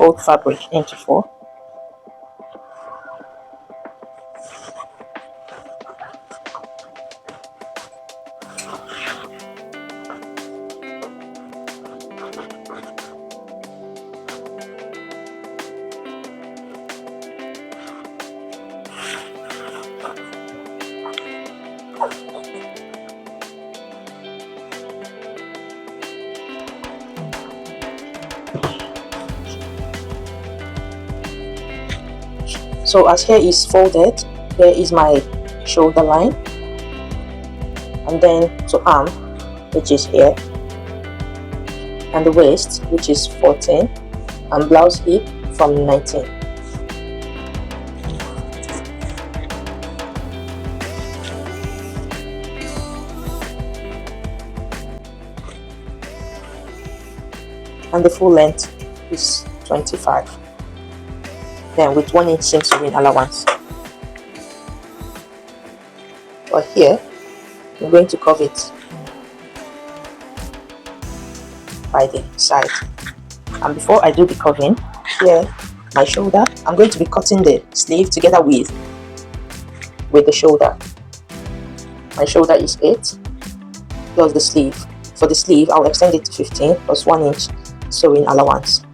fold fabric into 4. So as here is folded, there is my shoulder line, and then to arm, which is here, and the waist, which is 14, and blouse hip from 19. And the full length is 25. Then with 1 inch seam sewing allowance. But here, I'm going to curve it by the side. And before I do the curving, here, my shoulder, I'm going to be cutting the sleeve together with the shoulder. My shoulder is 8 plus the sleeve. For the sleeve, I'll extend it to 15 plus 1 inch sewing allowance.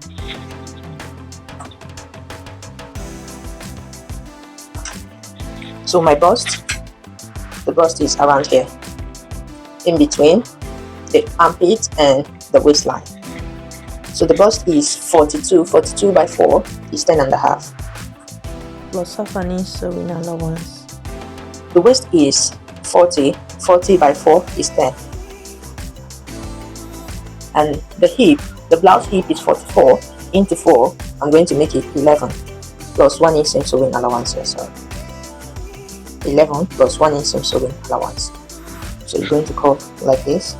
So my bust, the bust is around here, in between the armpit and the waistline. So the bust is 42 by 4 is 10.5. Plus half an inch sewing allowance. The waist is 40 by 4 is 10. And the hip, the blouse hip is 44 into 4. I'm going to make it 11 plus 1 inch seam sewing allowance here, sorry. 11 plus 1 inch seam sewing allowance. So you're going to curve like this,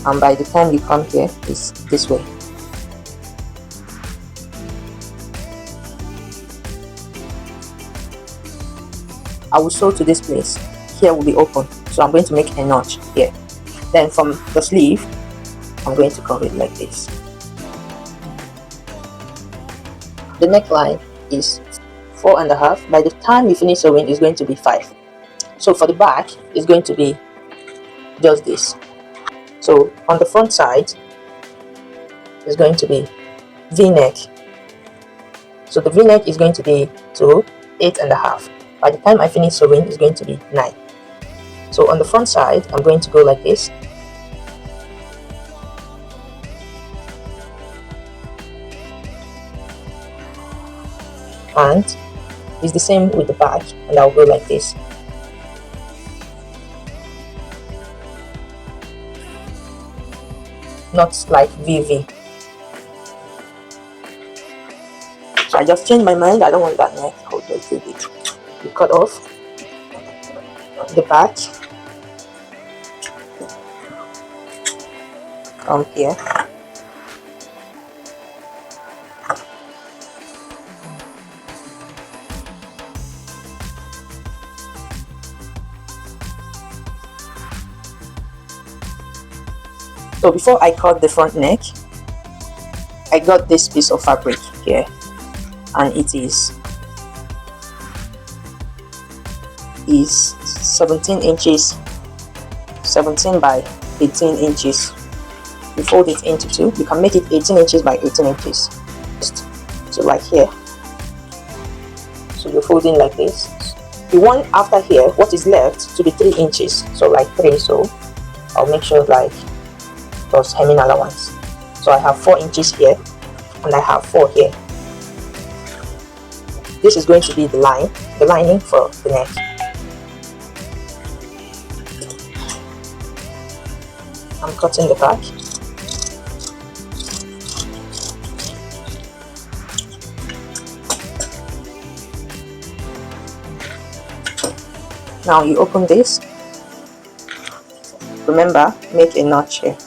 and by the time you come here, it's this way. I will sew to this place. Here will be open, so I'm going to make a notch here. Then from the sleeve, I'm going to curve it like this. The neckline is 4.5. By the time you finish sewing, it's going to be 5. So for the back, it's going to be just this. So on the front side, it's going to be V-neck. So the V-neck is going to be to 8.5. By the time I finish sewing, it's going to be 9. So on the front side, I'm going to go like this. And it's the same with the back, and I'll go like this. Not like VV. So I just changed my mind. I don't want that neck. Hold on, VV. You cut off the back. Come here. So before I cut the front neck, I got this piece of fabric here, and it is 17 inches, 17 by 18 inches. You fold it into 2. You can make it 18 inches by 18 inches. So like here. So you're folding like this. You want after here, what is left to be 3 inches. So like 3. So I'll make sure like plus hemming allowance. So I have 4 inches here, and I have 4 here. This is going to be the lining for the neck. I'm cutting the back. Now you open this. Remember, make a notch here.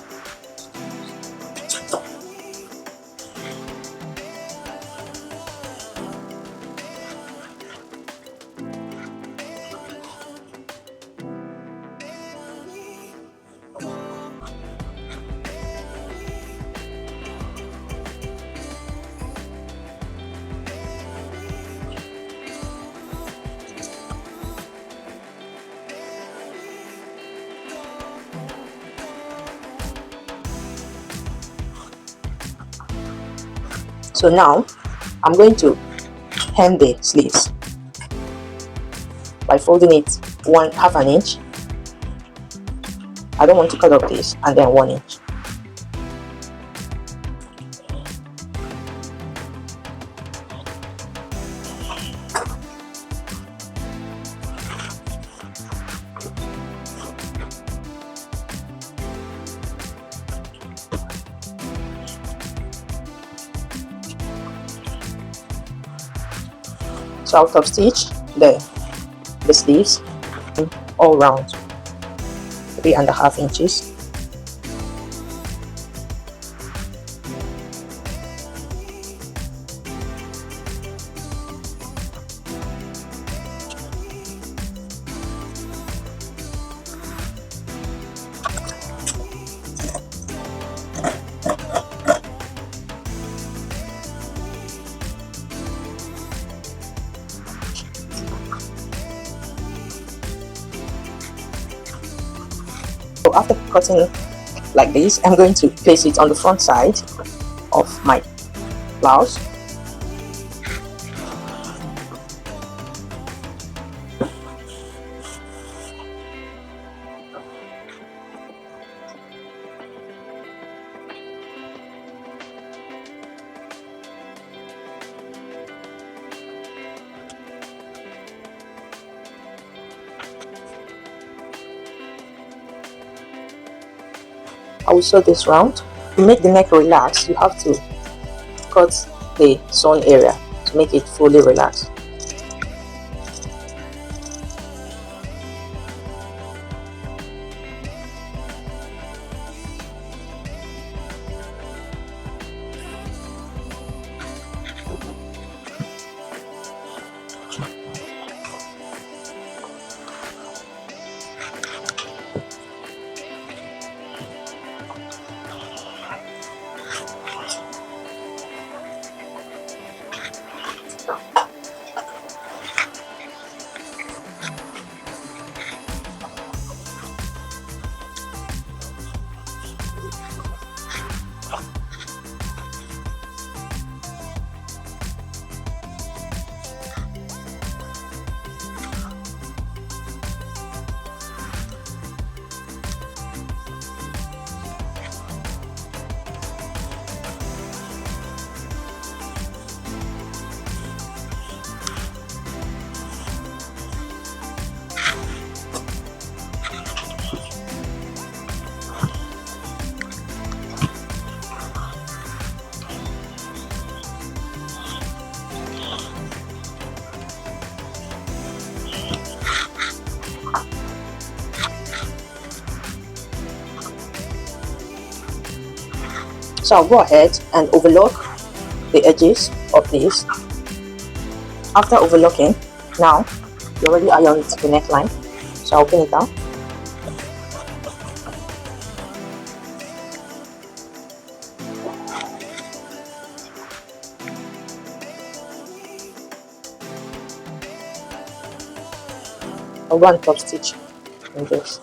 So now I'm going to hem the sleeves by folding it 1/2 an inch. I don't want to cut off this, and then 1 inch. So I'll top stitch the sleeves all round 3.5 inches. So after cutting like this, I'm going to place it on the front side of my blouse. I will sew this round. To make the neck relax, you have to cut the sewn area to make it fully relaxed. So I'll go ahead and overlock the edges of this. After overlocking, now you already ironed the neckline, so I'll pin it down. I'll go and top stitch in this.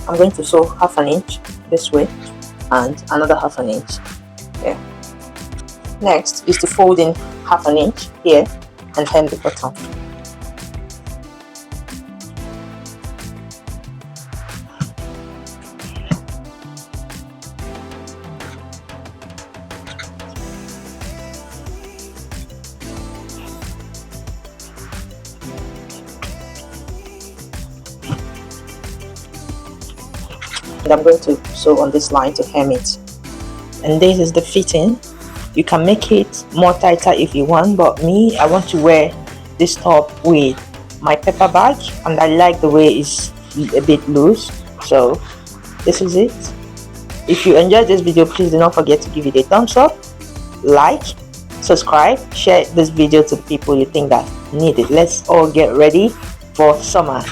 I'm going to sew 1/2 inch this way and another 1/2 inch here. Next is to fold in 1/2 inch here and hem the bottom. And I'm going to sew on this line to hem it. And this is the fitting You can make it more tighter if you want, but me, I want to wear this top with my pepper bag, and I like the way it's a bit loose. So this is it. If you enjoyed this video, please do not forget to give it a thumbs up, like, subscribe, share this video to the people you think that need it. Let's all get ready for summer.